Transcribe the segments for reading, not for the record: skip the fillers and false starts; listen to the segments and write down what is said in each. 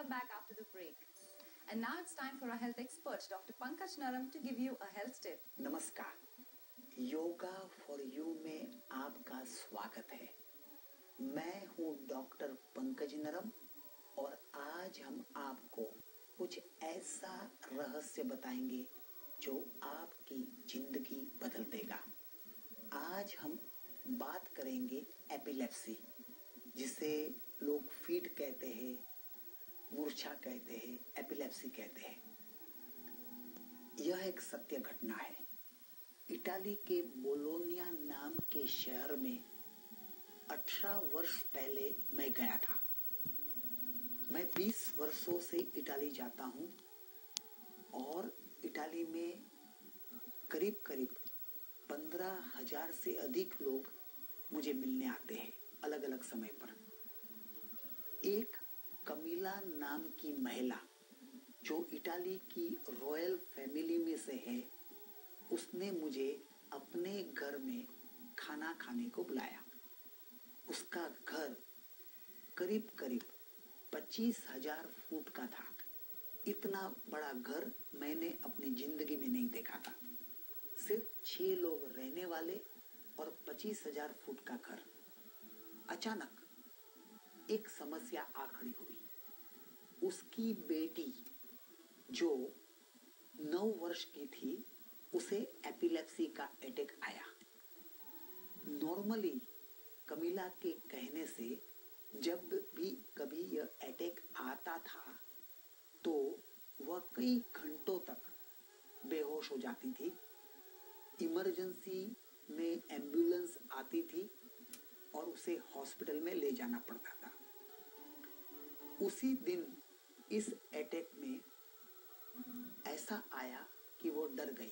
welcome back after the break. And now it's time for our health expert, Dr. Pankaj Naram, to give you a health tip. नमस्कार, yoga for you में आपका स्वागत है। मैं हूँ doctor Pankaj नरम और आज हम आपको कुछ ऐसा रहस्य बताएंगे जो आपकी जिंदगी बदल देगा। आज हम बात करेंगे एपिलेप्सी, जिसे लोग फीट कहते हैं, मूर्छा कहते हैं, एपिलेप्सी कहते हैं। यह एक सत्य घटना है। इटाली के बोलोनिया नाम के शहर में 18 वर्ष पहले मैं गया था। मैं 20 वर्षों से इटाली जाता हूँ और इटाली में करीब करीब 15,000 से अधिक लोग मुझे मिलने आते हैं अलग अलग समय पर। एक कमीला नाम की महिला जो इटाली की रॉयल फैमिली में से है, उसने मुझे अपने घर में खाना खाने को बुलाया। उसका घर करीब करीब 25,000 फुट का था। इतना बड़ा घर मैंने अपनी जिंदगी में नहीं देखा था। सिर्फ 6 लोग रहने वाले और 25,000 फुट का घर। अचानक एक समस्या आ खड़ी हुई। उसकी बेटी जो 9 वर्ष की थी, उसे एपिलेप्सी का अटैक आया। नॉर्मली कमीला के कहने से जब भी कभी यह अटैक आता था तो वह कई घंटों तक बेहोश हो जाती थी। इमरजेंसी में एम्बुलेंस आती थी और उसे हॉस्पिटल में ले जाना पड़ता था। उसी दिन इस अटैक में ऐसा आया कि वो डर गई।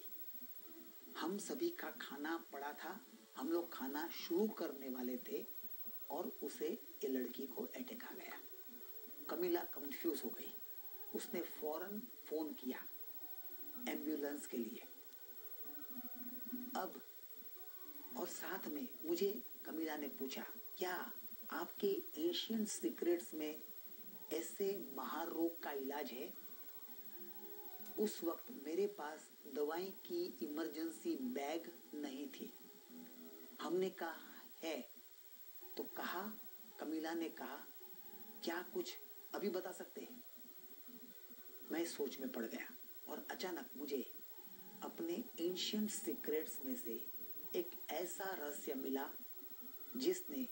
हम सभी का खाना पड़ा था, हम लोग खाना शुरू करने वाले थे और उसे ये लड़की को अटैक आ गया। कमीला कंफ्यूज हो गई। उसने फौरन फोन किया एम्बुलेंस के लिए। अब और साथ में मुझे कमीला ने पूछा, क्या आपके एशियन सीक्रेट्स में ऐसे महारोग का इलाज है? उस वक्त मेरे पास दवाई की इमरजेंसी बैग नहीं थी। हमने कहा है तो कहा, कमीला ने कहा, क्या कुछ अभी बता सकते हैं? मैं सोच में पड़ गया और अचानक मुझे अपने एंशिएंट सीक्रेट्स में से एक ऐसा रहस्य मिला जिसने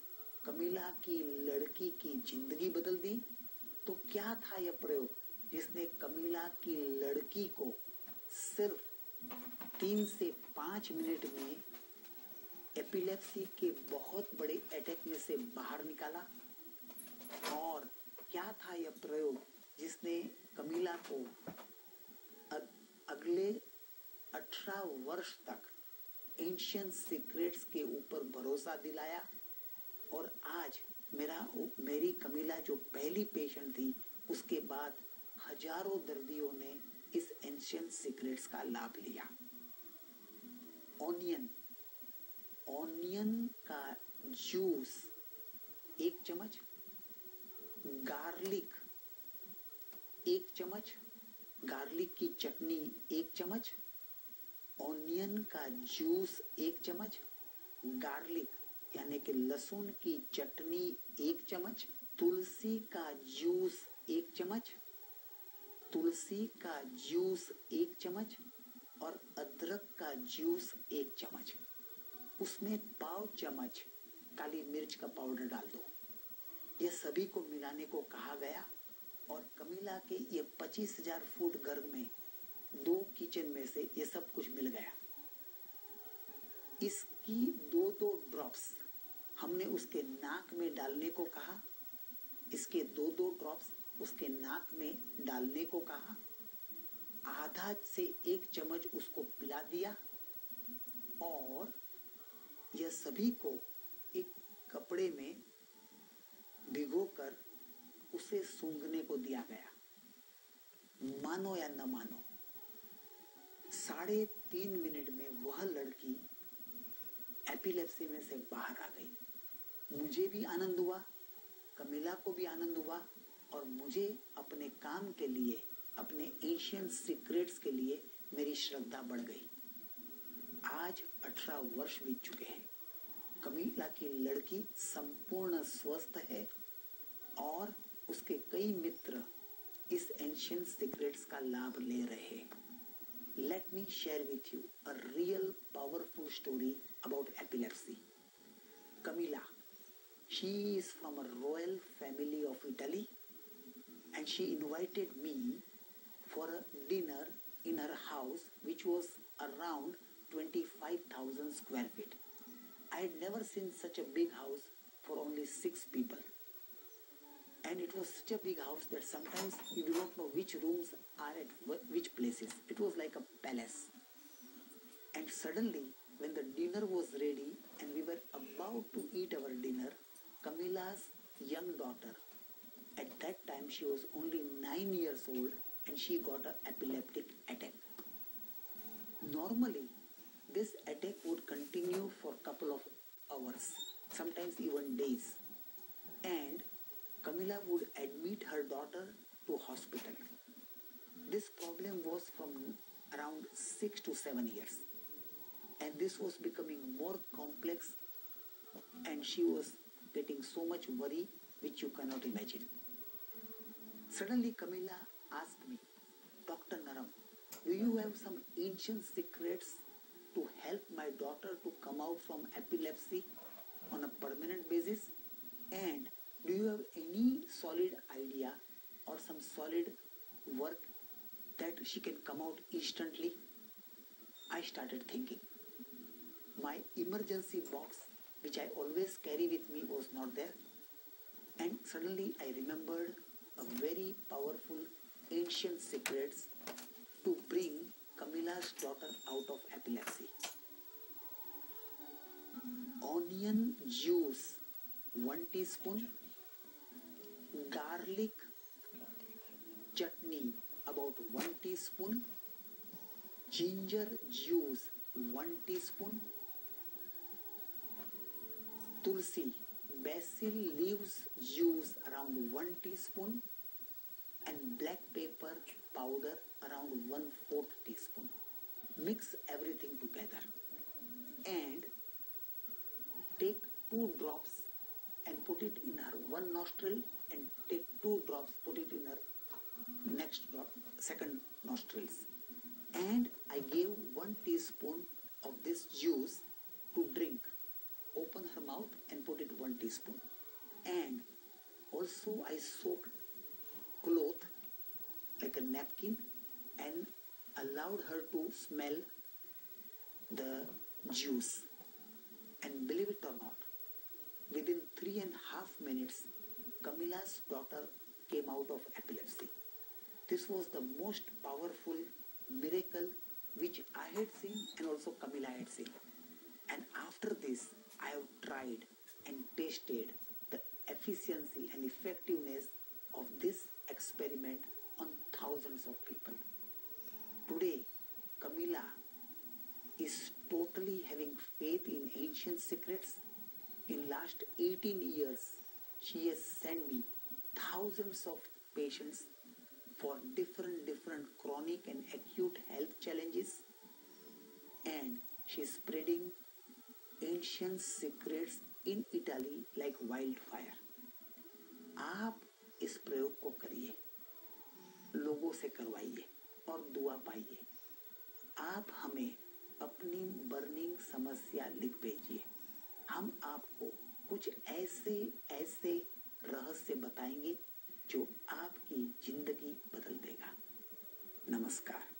कमीला की लड़की की जिंदगी बदल दी। तो क्या था यह प्रयोग जिसने कमीला की लड़की को सिर्फ 3 से 5 मिनट में एपिलेप्सी के बहुत बड़े अटैक में से बाहर निकाला? और क्या था यह प्रयोग जिसने कमीला को अगले 18 वर्ष तक एंशिएंट सीक्रेट्स के ऊपर भरोसा दिलाया? और आज मेरी कमीला जो पहली पेशेंट थी, उसके बाद हजारों दर्दियों ने इस एंशिएंट सीक्रेट्स का लाभ लिया। ऑनियन का जूस 1 चम्मच, गार्लिक 1 चम्मच, गार्लिक की चटनी 1 चम्मच, ऑनियन का जूस 1 चम्मच, गार्लिक यानी कि लहसुन की चटनी 1 चम्मच, तुलसी का जूस 1 चम्मच, तुलसी का जूस 1 चम्मच और अदरक का जूस 1 चम्मच। उसमें 1/4 चम्मच काली मिर्च का पाउडर डाल दो। ये सभी को मिलाने को कहा गया और कमीला के ये 25,000 फुट घर में 2 किचन में से ये सब कुछ मिल गया। इसकी 2-2 ड्रॉप्स हमने उसके नाक में डालने को कहा। इसके 2-2 ड्रॉप्स उसके नाक में डालने को कहा। आधा से 1 चम्मच उसको पिला दिया और यह सभी को एक कपड़े में भिगोकर उसे सूंघने को दिया गया। मानो या न मानो, 3.5 मिनट में वह लड़की एपिलेप्सी में से बाहर आ गई। मुझे भी आनंद हुआ, कमीला को भी आनंद हुआ और मुझे अपने काम के लिए, अपने एशियंट सीक्रेट्स के लिए मेरी श्रद्धा बढ़ गई। आज 18 वर्ष बीत चुके हैं। कमीला की लड़की संपूर्ण स्वस्थ है और उसके कई मित्र इस एंशियंट सीक्रेट्स का लाभ ले रहे हैं। Let me share with you a real powerful story about epilepsy. Camilla, she is from a royal family of Italy and she invited me for a dinner in her house which was around 25,000 square feet. I had never seen such a big house for only 6 people. And it was such a big house that sometimes you do not know which rooms are at which places. It was like a palace. And suddenly, when the dinner was ready and we were about to eat our dinner, Camilla's young daughter, at that time she was only 9 years old and she got an epileptic attack. Normally, this attack would continue for a couple of hours, sometimes even days. And Camilla would admit her daughter to hospital. This problem was from around 6 to 7 years. And this was becoming more complex and she was getting so much worry which you cannot imagine. Suddenly Camilla asked me, Dr. Naram, do you have some ancient secrets to help my daughter to come out from epilepsy on a permanent basis? And do you have any solid idea or some solid work that she can come out instantly? I started thinking. My emergency box, which I always carry with me, was not there. And suddenly I remembered a very powerful ancient secrets to bring Camilla's daughter out of epilepsy. Onion juice, 1 teaspoon. Garlic chutney, about 1 teaspoon. Ginger juice, 1 teaspoon. Tulsi, basil leaves juice, around 1 teaspoon. And black pepper powder, around 1/4 teaspoon. Mix everything together and take 2 drops and put it in her one nostril and take 2 drops, put it in her second nostrils. And I gave 1 teaspoon of this juice to drink. Open her mouth and put it 1 teaspoon. And also I soaked cloth like a napkin and allowed her to smell the juice. And believe it or not, within 3.5 minutes, Camilla's daughter came out of epilepsy. This was the most powerful miracle which I had seen and also Camilla had seen. And after this, I have tried and tasted the efficiency and effectiveness of this experiment on thousands of people. Today, Camilla is totally having faith in ancient secrets. In last 18 years, she has sent me thousands of patients for different chronic and acute health challenges, and she is spreading ancient secrets in Italy like wildfire. आप इस प्रयोग को करिए, लोगों से करवाइए और दुआ पाइए। आप हमें अपनी बर्निंग समस्या लिख भेजिए। हम आपको कुछ ऐसे रहस्य बताएंगे जो आपकी जिंदगी बदल देगा। नमस्कार।